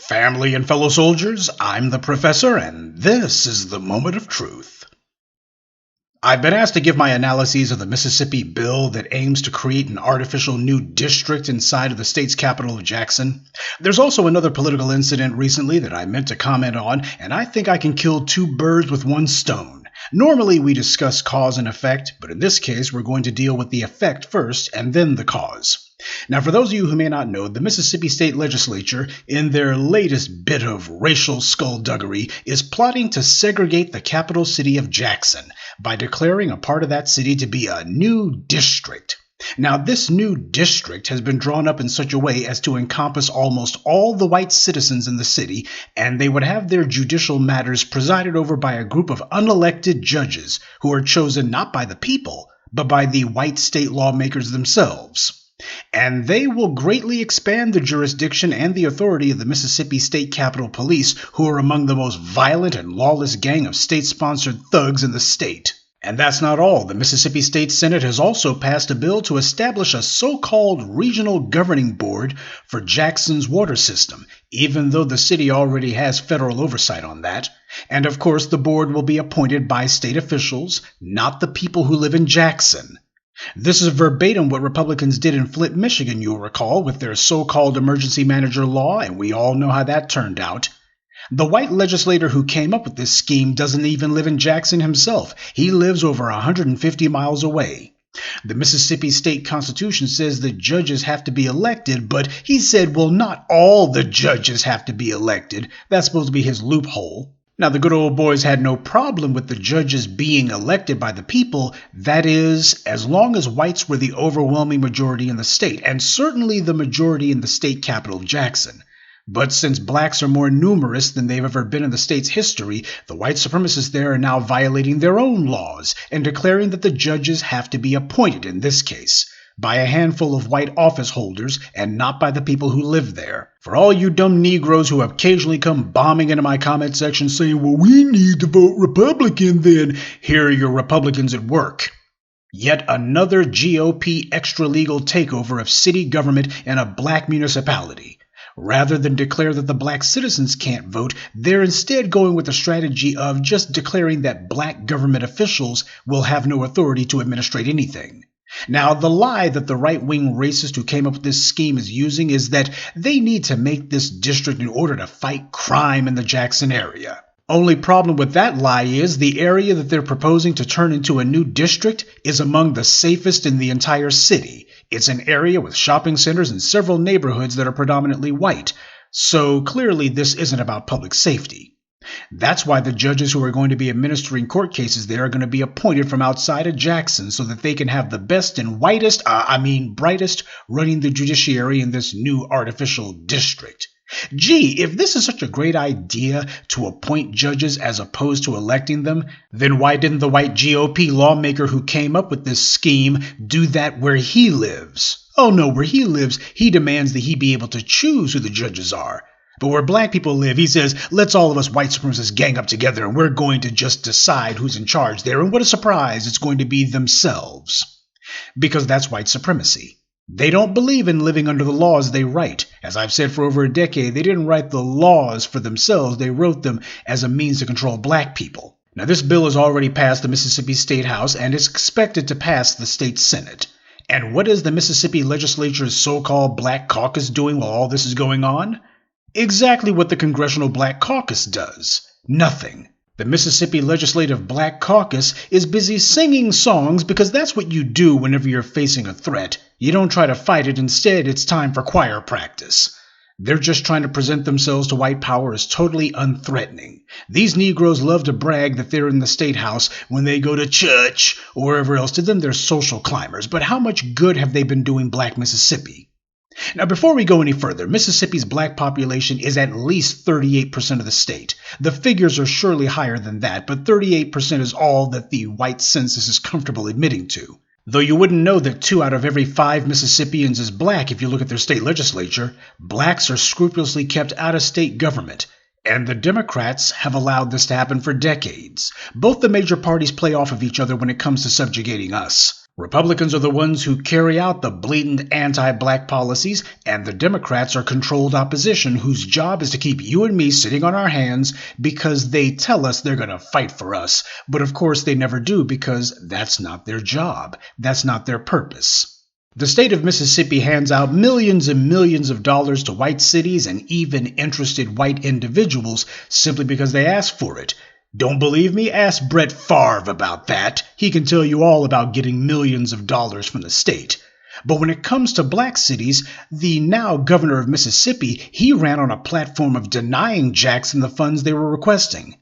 Family and fellow soldiers, I'm the Professor, and this is the Moment of Truth. I've been asked to give my analyses of the Mississippi bill that aims to create an artificial new district inside of the state's capital of Jackson. There's also another political incident recently that I meant to comment on, and I think I can kill two birds with one stone. Normally we discuss cause and effect, but in this case we're going to deal with the effect first and then the cause. Now, for those of you who may not know, the Mississippi State Legislature, in their latest bit of racial skullduggery, is plotting to segregate the capital city of Jackson by declaring a part of that city to be a new district. Now, this new district has been drawn up in such a way as to encompass almost all the white citizens in the city, and they would have their judicial matters presided over by a group of unelected judges who are chosen not by the people, but by the white state lawmakers themselves. And they will greatly expand the jurisdiction and the authority of the Mississippi State Capitol Police, who are among the most violent and lawless gang of state-sponsored thugs in the state. And that's not all. The Mississippi State Senate has also passed a bill to establish a so-called regional governing board for Jackson's water system, even though the city already has federal oversight on that. And of course, the board will be appointed by state officials, not the people who live in Jackson. This is verbatim what Republicans did in Flint, Michigan, you'll recall, with their so-called emergency manager law, and we all know how that turned out. The white legislator who came up with this scheme doesn't even live in Jackson himself. He lives over 150 miles away. The Mississippi State Constitution says that judges have to be elected, but he said, well, not all the judges have to be elected. That's supposed to be his loophole. Now, the good old boys had no problem with the judges being elected by the people, that is, as long as whites were the overwhelming majority in the state, and certainly the majority in the state capital of Jackson. But since blacks are more numerous than they've ever been in the state's history, the white supremacists there are now violating their own laws and declaring that the judges have to be appointed in this case by a handful of white office holders and not by the people who live there. For all you dumb Negroes who occasionally come bombing into my comment section saying, well, we need to vote Republican then, here are your Republicans at work. Yet another GOP extra-legal takeover of city government in a black municipality. Rather than declare that the black citizens can't vote, they're instead going with the strategy of just declaring that black government officials will have no authority to administrate anything. Now, the lie that the right-wing racist who came up with this scheme is using is that they need to make this district in order to fight crime in the Jackson area. Only problem with that lie is the area that they're proposing to turn into a new district is among the safest in the entire city. It's an area with shopping centers and several neighborhoods that are predominantly white, so clearly this isn't about public safety. That's why the judges who are going to be administering court cases there are going to be appointed from outside of Jackson so that they can have the best and brightest running the judiciary in this new artificial district. Gee, if this is such a great idea to appoint judges as opposed to electing them, then why didn't the white GOP lawmaker who came up with this scheme do that where he lives? Oh no, where he lives, he demands that he be able to choose who the judges are. But where black people live, he says, let's all of us white supremacists gang up together and we're going to just decide who's in charge there. And what a surprise, it's going to be themselves. Because that's white supremacy. They don't believe in living under the laws they write. As I've said for over a decade, they didn't write the laws for themselves. They wrote them as a means to control black people. Now, this bill has already passed the Mississippi State House and is expected to pass the state Senate. And what is the Mississippi Legislature's so-called Black Caucus doing while all this is going on? Exactly what the Congressional Black Caucus does. Nothing. The Mississippi Legislative Black Caucus is busy singing songs because that's what you do whenever you're facing a threat. You don't try to fight it. Instead, it's time for choir practice. They're just trying to present themselves to white power as totally unthreatening. These Negroes love to brag that they're in the State House when they go to church or wherever else. To them, they're social climbers. But how much good have they been doing black Mississippi? Now, before we go any further, Mississippi's black population is at least 38% of the state. The figures are surely higher than that, but 38% is all that the white census is comfortable admitting to. Though you wouldn't know that 2 out of every 5 Mississippians is black if you look at their state legislature, blacks are scrupulously kept out of state government. And the Democrats have allowed this to happen for decades. Both the major parties play off of each other when it comes to subjugating us. Republicans are the ones who carry out the blatant anti-black policies, and the Democrats are controlled opposition whose job is to keep you and me sitting on our hands because they tell us they're going to fight for us. But of course they never do because that's not their job. That's not their purpose. The state of Mississippi hands out millions and millions of dollars to white cities and even interested white individuals simply because they ask for it. Don't believe me? Ask Brett Favre about that. He can tell you all about getting millions of dollars from the state. But when it comes to black cities, the now governor of Mississippi, he ran on a platform of denying Jackson the funds they were requesting.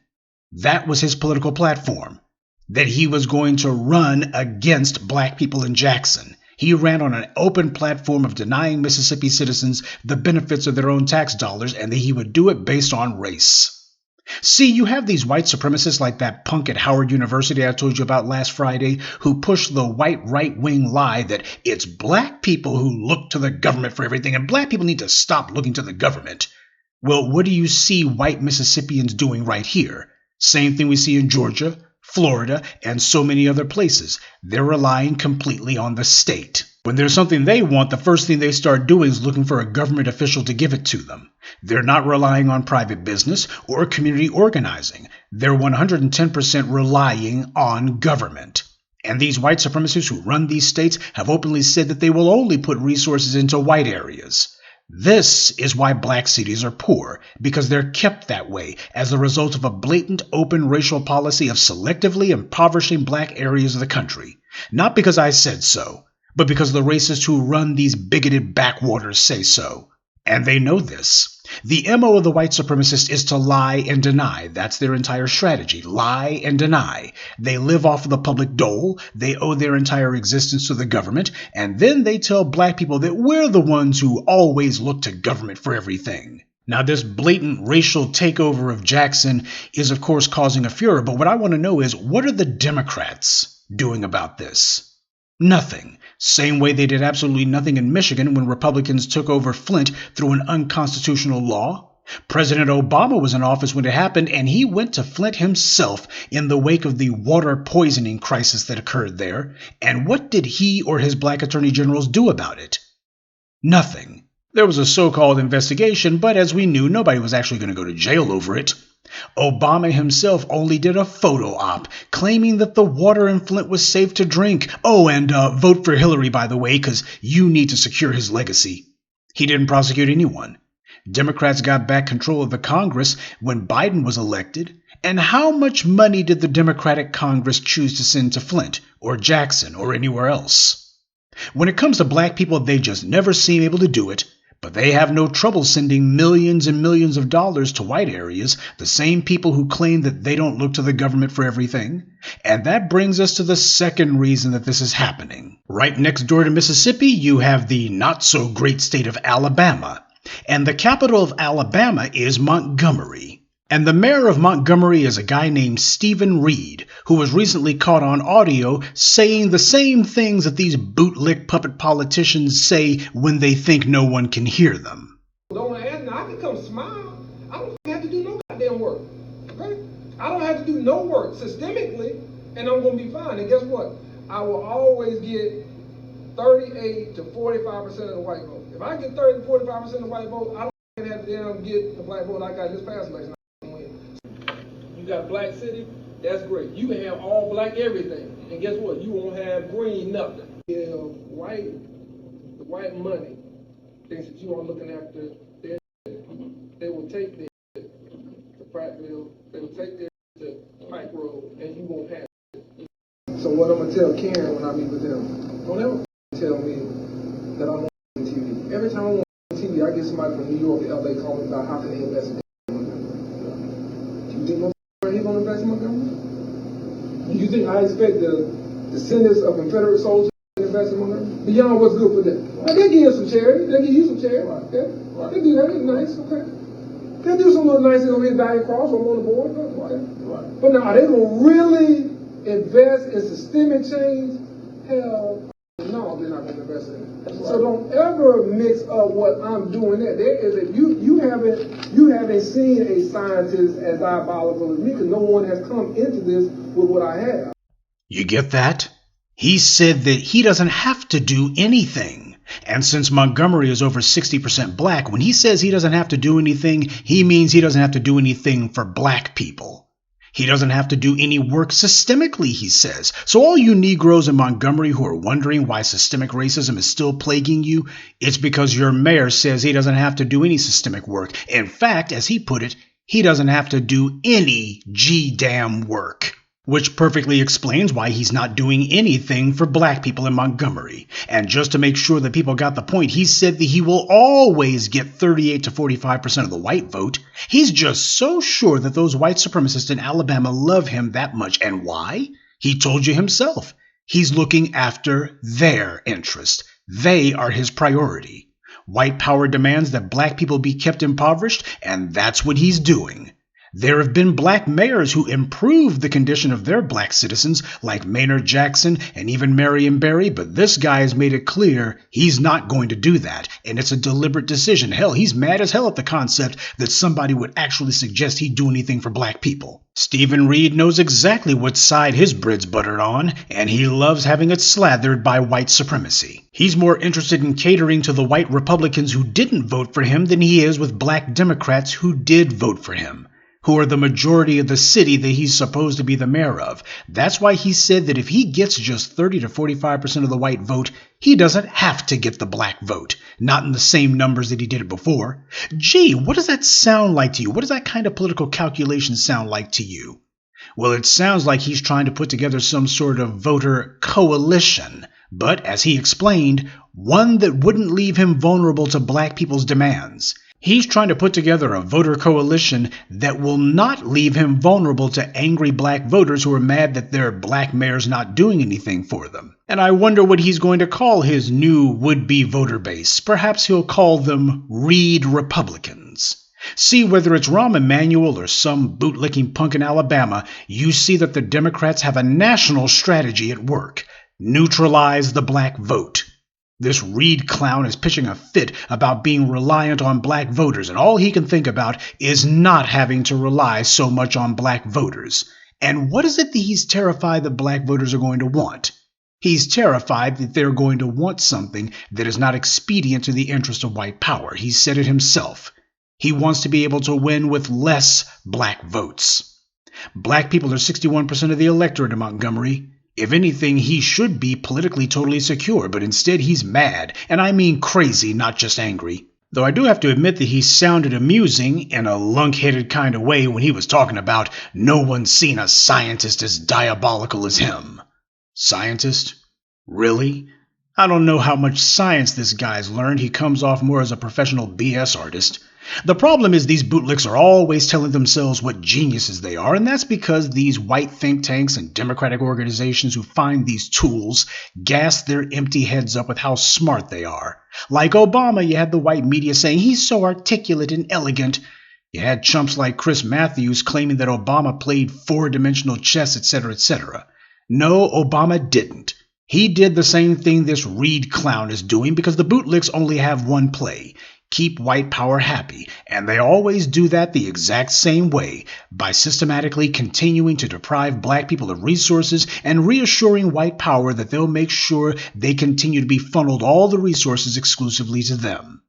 That was his political platform, that he was going to run against black people in Jackson. He ran on an open platform of denying Mississippi citizens the benefits of their own tax dollars, and that he would do it based on race. See, you have these white supremacists like that punk at Howard University I told you about last Friday who push the white right-wing lie that it's black people who look to the government for everything and black people need to stop looking to the government. Well, what do you see white Mississippians doing right here? Same thing we see in Georgia, Florida, and so many other places. They're relying completely on the state. When there's something they want, the first thing they start doing is looking for a government official to give it to them. They're not relying on private business or community organizing. They're 110% relying on government. And these white supremacists who run these states have openly said that they will only put resources into white areas. This is why black cities are poor, because they're kept that way as a result of a blatant open racial policy of selectively impoverishing black areas of the country. Not because I said so, but because the racists who run these bigoted backwaters say so. And they know this. The MO of the white supremacist is to lie and deny. That's their entire strategy. Lie and deny. They live off of the public dole. They owe their entire existence to the government. And then they tell black people that we're the ones who always look to government for everything. Now, this blatant racial takeover of Jackson is, of course, causing a furor. But what I want to know is, what are the Democrats doing about this? Nothing. Same way they did absolutely nothing in Michigan when Republicans took over Flint through an unconstitutional law. President Obama was in office when it happened, and he went to Flint himself in the wake of the water poisoning crisis that occurred there. And what did he or his black attorney generals do about it? Nothing. There was a so-called investigation, but as we knew, nobody was actually going to go to jail over it. Obama himself only did a photo op, claiming that the water in Flint was safe to drink. Oh, and vote for Hillary, by the way, because you need to secure his legacy. He didn't prosecute anyone. Democrats got back control of the Congress when Biden was elected. And how much money did the Democratic Congress choose to send to Flint, or Jackson, or anywhere else? When it comes to black people, they just never seem able to do it. But they have no trouble sending millions and millions of dollars to white areas, the same people who claim that they don't look to the government for everything. And that brings us to the second reason that this is happening. Right next door to Mississippi, you have the not-so-great state of Alabama. And the capital of Alabama is Montgomery. And the mayor of Montgomery is a guy named Stephen Reed, who was recently caught on audio saying the same things that these bootlick puppet politicians say when they think no one can hear them. Don't ask me, I can come smile. I don't have to do no goddamn work. Okay? I don't have to do no work systemically, and I'm going to be fine. And guess what? I will always get 38 to 45% of the white vote. If I get 30 to 45% of the white vote, I don't have to damn get the black vote I got this past election. You got a black city, that's great. You can have all black everything. And guess what? You won't have green nothing. The white money thinks that you are looking after their they will take their to Prattville, they will take their to Pike Road, and you won't have it. So what I'm gonna tell Karen when I meet with them, don't ever tell me that I'm on TV. Every time I'm on TV, I get somebody from New York or LA calling about how can they invest in he's going to invest in Montgomery? You think I expect the descendants of Confederate soldiers to invest in Montgomery? Beyond what's good for them. They give you some charity. They give you some charity. Okay? They do that. It's nice. Okay. They do some little nice over here, Valley Cross, or on the board. Okay. Right. But now, are they going to really invest in systemic change? Hell, no, they're not going to invest in it. Right. So don't ever mix up what I'm doing there. There is a you haven't seen a scientist as diabolical as me because no one has come into this with what I have. You get that? He said that he doesn't have to do anything. And since Montgomery is over 60% black, when he says he doesn't have to do anything, he means he doesn't have to do anything for black people. He doesn't have to do any work systemically, he says. So all you Negroes in Montgomery who are wondering why systemic racism is still plaguing you, it's because your mayor says he doesn't have to do any systemic work. In fact, as he put it, he doesn't have to do any G-damn work. Which perfectly explains why he's not doing anything for black people in Montgomery. And just to make sure that people got the point, he said that he will always get 38 to 45% of the white vote. He's just so sure that those white supremacists in Alabama love him that much. And why? He told you himself. He's looking after their interest. They are his priority. White power demands that black people be kept impoverished, and that's what he's doing. There have been black mayors who improved the condition of their black citizens, like Maynard Jackson and even Marion Barry, but this guy has made it clear he's not going to do that, and it's a deliberate decision. Hell, he's mad as hell at the concept that somebody would actually suggest he do anything for black people. Stephen Reed knows exactly what side his bread's buttered on, and he loves having it slathered by white supremacy. He's more interested in catering to the white Republicans who didn't vote for him than he is with black Democrats who did vote for him, who are the majority of the city that he's supposed to be the mayor of. That's why he said that if he gets just 30 to 45% of the white vote, he doesn't have to get the black vote. Not in the same numbers that he did it before. Gee, what does that sound like to you? What does that kind of political calculation sound like to you? Well, it sounds like he's trying to put together some sort of voter coalition, but as he explained, one that wouldn't leave him vulnerable to black people's demands. He's trying to put together a voter coalition that will not leave him vulnerable to angry black voters who are mad that their black mayor's not doing anything for them. And I wonder what he's going to call his new would-be voter base. Perhaps he'll call them Reed Republicans. See, whether it's Rahm Emanuel or some bootlicking punk in Alabama, you see that the Democrats have a national strategy at work. Neutralize the black vote. This Reed clown is pitching a fit about being reliant on black voters, and all he can think about is not having to rely so much on black voters. And what is it that he's terrified that black voters are going to want? He's terrified that they're going to want something that is not expedient to the interest of white power. He said it himself. He wants to be able to win with less black votes. Black people are 61% of the electorate in Montgomery. If anything, he should be politically totally secure, but instead he's mad, and I mean crazy, not just angry. Though I do have to admit that he sounded amusing in a lunk-headed kind of way when he was talking about no one's seen a scientist as diabolical as him. Scientist? Really? I don't know how much science this guy's learned. He comes off more as a professional BS artist. The problem is these bootlicks are always telling themselves what geniuses they are, and that's because these white think tanks and democratic organizations who find these tools gas their empty heads up with how smart they are. Like Obama, you had the white media saying he's so articulate and elegant. You had chumps like Chris Matthews claiming that Obama played four-dimensional chess, etc., etc. No, Obama didn't. He did the same thing this Reed clown is doing because the bootlicks only have one play. Keep white power happy, and they always do that the exact same way, by systematically continuing to deprive black people of resources and reassuring white power that they'll make sure they continue to be funneled all the resources exclusively to them.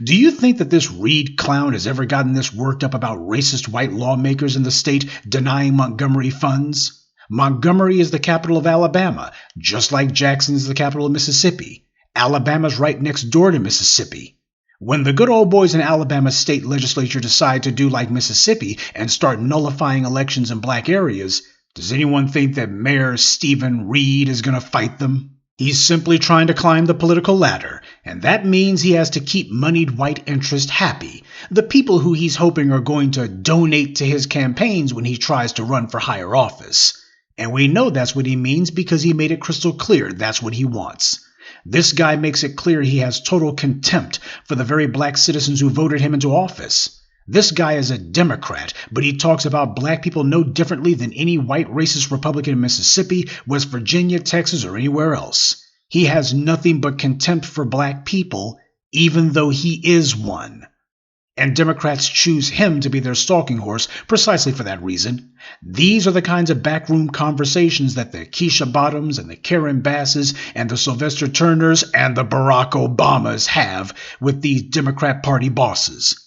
Do you think that this Reed clown has ever gotten this worked up about racist white lawmakers in the state denying Montgomery funds? Montgomery is the capital of Alabama, just like Jackson is the capital of Mississippi. Alabama's right next door to Mississippi. When the good old boys in Alabama's state legislature decide to do like Mississippi and start nullifying elections in black areas, does anyone think that Mayor Stephen Reed is going to fight them? He's simply trying to climb the political ladder, and that means he has to keep moneyed white interest happy, the people who he's hoping are going to donate to his campaigns when he tries to run for higher office. And we know that's what he means because he made it crystal clear that's what he wants. This guy makes it clear he has total contempt for the very black citizens who voted him into office. This guy is a Democrat, but he talks about black people no differently than any white racist Republican in Mississippi, West Virginia, Texas, or anywhere else. He has nothing but contempt for black people, even though he is one. And Democrats choose him to be their stalking horse precisely for that reason. These are the kinds of backroom conversations that the Keisha Bottoms and the Karen Basses and the Sylvester Turners and the Barack Obamas have with these Democrat Party bosses.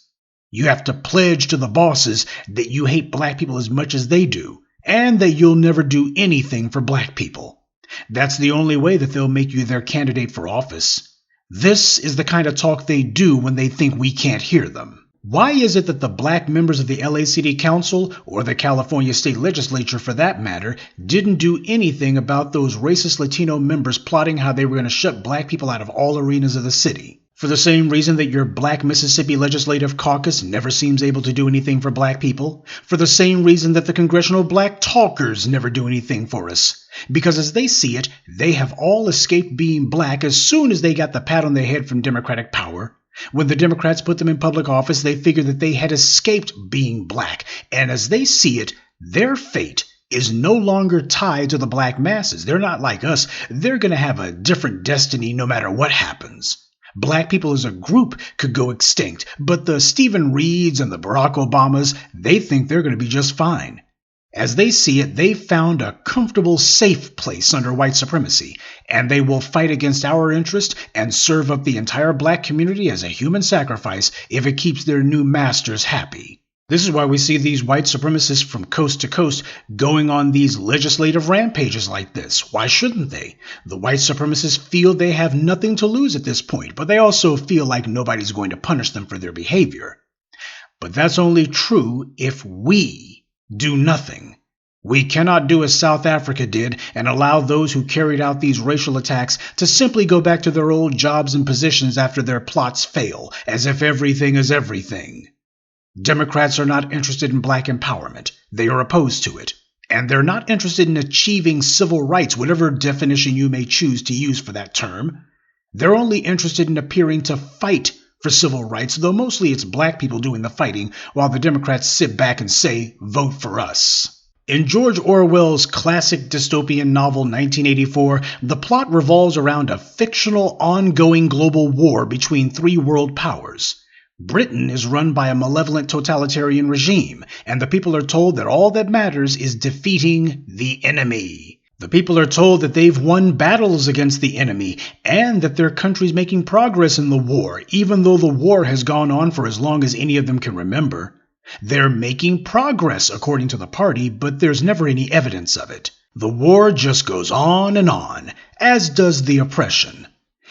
You have to pledge to the bosses that you hate black people as much as they do, and that you'll never do anything for black people. That's the only way that they'll make you their candidate for office. This is the kind of talk they do when they think we can't hear them. Why is it that the black members of the LA City Council, or the California State Legislature for that matter, didn't do anything about those racist Latino members plotting how they were going to shut black people out of all arenas of the city? For the same reason that your black Mississippi Legislative Caucus never seems able to do anything for black people. For the same reason that the Congressional Black Talkers never do anything for us. Because as they see it, they have all escaped being black as soon as they got the pat on their head from Democratic power. When the Democrats put them in public office, they figured that they had escaped being black. And as they see it, their fate is no longer tied to the black masses. They're not like us. They're going to have a different destiny no matter what happens. Black people as a group could go extinct, but the Stephen Reeds and the Barack Obamas, they think they're going to be just fine. As they see it, they've found a comfortable, safe place under white supremacy, and they will fight against our interest and serve up the entire black community as a human sacrifice if it keeps their new masters happy. This is why we see these white supremacists from coast to coast going on these legislative rampages like this. Why shouldn't they? The white supremacists feel they have nothing to lose at this point, but they also feel like nobody's going to punish them for their behavior. But that's only true if we do nothing. We cannot do as South Africa did and allow those who carried out these racial attacks to simply go back to their old jobs and positions after their plots fail, as if everything is everything. Democrats are not interested in black empowerment. They are opposed to it. And they're not interested in achieving civil rights, whatever definition you may choose to use for that term. They're only interested in appearing to fight for civil rights, though mostly it's black people doing the fighting, while the Democrats sit back and say, vote for us. In George Orwell's classic dystopian novel 1984, the plot revolves around a fictional ongoing global war between three world powers. Britain is run by a malevolent totalitarian regime, and the people are told that all that matters is defeating the enemy. The people are told that they've won battles against the enemy and that their country's making progress in the war, even though the war has gone on for as long as any of them can remember. They're making progress, according to the party, but there's never any evidence of it. The war just goes on, as does the oppression.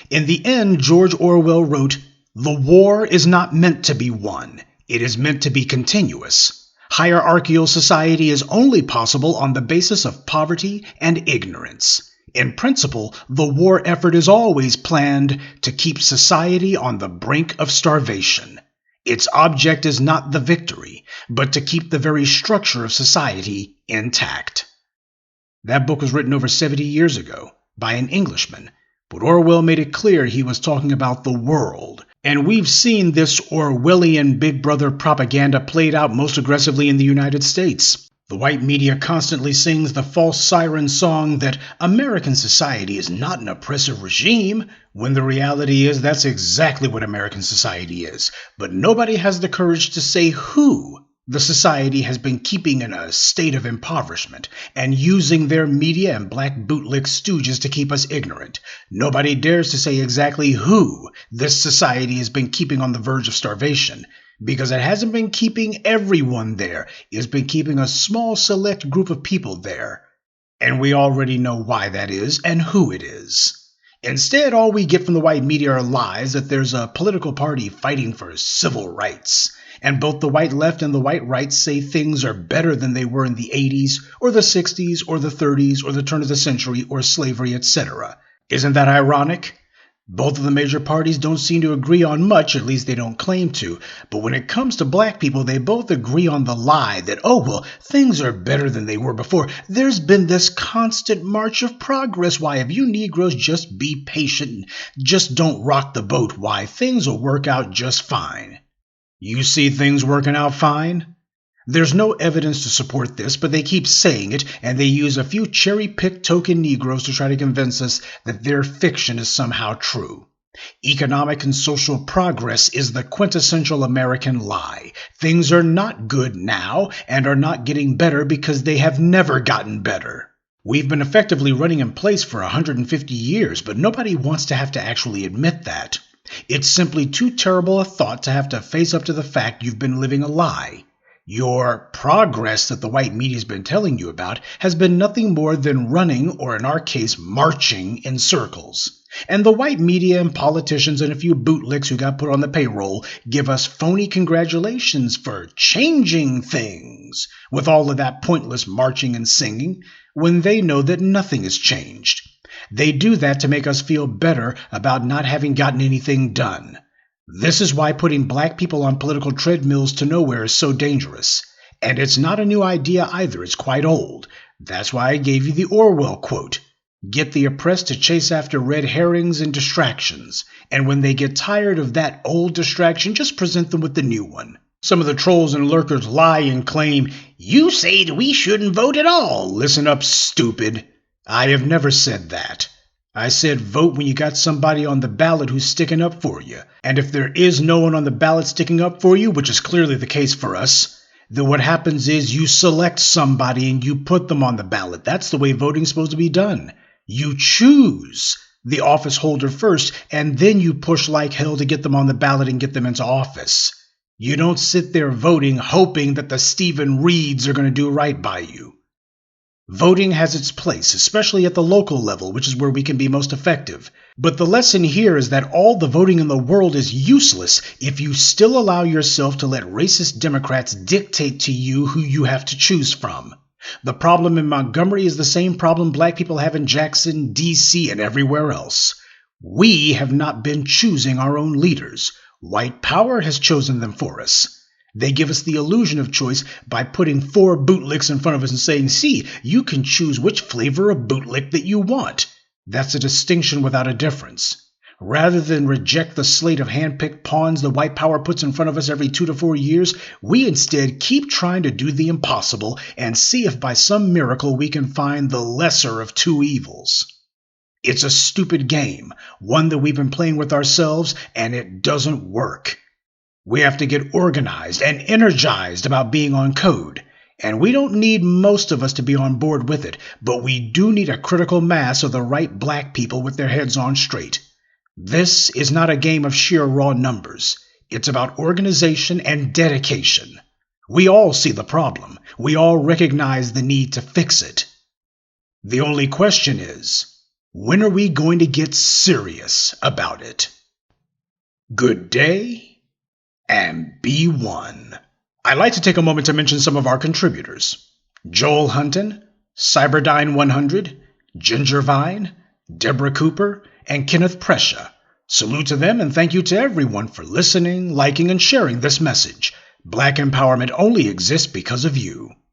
In the end, George Orwell wrote, "The war is not meant to be won. It is meant to be continuous. Hierarchical society is only possible on the basis of poverty and ignorance. In principle, the war effort is always planned to keep society on the brink of starvation. Its object is not the victory, but to keep the very structure of society intact." That book was written over 70 years ago by an Englishman, but Orwell made it clear he was talking about the world. And we've seen this Orwellian Big Brother propaganda played out most aggressively in the United States. The white media constantly sings the false siren song that American society is not an oppressive regime, when the reality is that's exactly what American society is. But nobody has the courage to say who the society has been keeping in a state of impoverishment and using their media and black bootlick stooges to keep us ignorant. Nobody dares to say exactly who this society has been keeping on the verge of starvation, because it hasn't been keeping everyone there. It's been keeping a small select group of people there. And we already know why that is and who it is. Instead, all we get from the white media are lies that there's a political party fighting for civil rights. And both the white left and the white right say things are better than they were in the 80s, or the 60s, or the 30s, or the turn of the century, or slavery, etc. Isn't that ironic? Both of the major parties don't seem to agree on much, at least they don't claim to. But when it comes to black people, they both agree on the lie that, oh, well, things are better than they were before. There's been this constant march of progress. Why, if you Negroes just be patient and just don't rock the boat, why, things will work out just fine. You see things working out fine? There's no evidence to support this, but they keep saying it, and they use a few cherry-picked token Negroes to try to convince us that their fiction is somehow true. Economic and social progress is the quintessential American lie. Things are not good now and are not getting better because they have never gotten better. We've been effectively running in place for 150 years, but nobody wants to have to actually admit that. It's simply too terrible a thought to have to face up to the fact you've been living a lie. Your progress that the white media's been telling you about has been nothing more than running, or in our case, marching in circles. And the white media and politicians and a few bootlicks who got put on the payroll give us phony congratulations for changing things with all of that pointless marching and singing when they know that nothing has changed. They do that to make us feel better about not having gotten anything done. This is why putting black people on political treadmills to nowhere is so dangerous. And it's not a new idea either, it's quite old. That's why I gave you the Orwell quote. Get the oppressed to chase after red herrings and distractions, and when they get tired of that old distraction, just present them with the new one. Some of the trolls and lurkers lie and claim, "You say that we shouldn't vote at all." Listen up, stupid. I have never said that. I said vote when you got somebody on the ballot who's sticking up for you. And if there is no one on the ballot sticking up for you, which is clearly the case for us, then what happens is you select somebody and you put them on the ballot. That's the way voting's supposed to be done. You choose the office holder first, and then you push like hell to get them on the ballot and get them into office. You don't sit there voting hoping that the Stephen Reeds are going to do right by you. Voting has its place, especially at the local level, which is where we can be most effective. But the lesson here is that all the voting in the world is useless if you still allow yourself to let racist Democrats dictate to you who you have to choose from. The problem in Montgomery is the same problem black people have in Jackson, D.C., and everywhere else. We have not been choosing our own leaders. White power has chosen them for us. They give us the illusion of choice by putting 4 bootlicks in front of us and saying, see, you can choose which flavor of bootlick that you want. That's a distinction without a difference. Rather than reject the slate of hand-picked pawns the white power puts in front of us every 2 to 4 years, we instead keep trying to do the impossible and see if by some miracle we can find the lesser of 2 evils. It's a stupid game, one that we've been playing with ourselves, and it doesn't work. We have to get organized and energized about being on code. And we don't need most of us to be on board with it, but we do need a critical mass of the right black people with their heads on straight. This is not a game of sheer raw numbers. It's about organization and dedication. We all see the problem. We all recognize the need to fix it. The only question is, when are we going to get serious about it? Good day. And be one. I'd like to take a moment to mention some of our contributors. Joel Hunton, Cyberdyne100, Ginger Vine, Deborah Cooper, and Kenneth Prescia. Salute to them and thank you to everyone for listening, liking, and sharing this message. Black empowerment only exists because of you.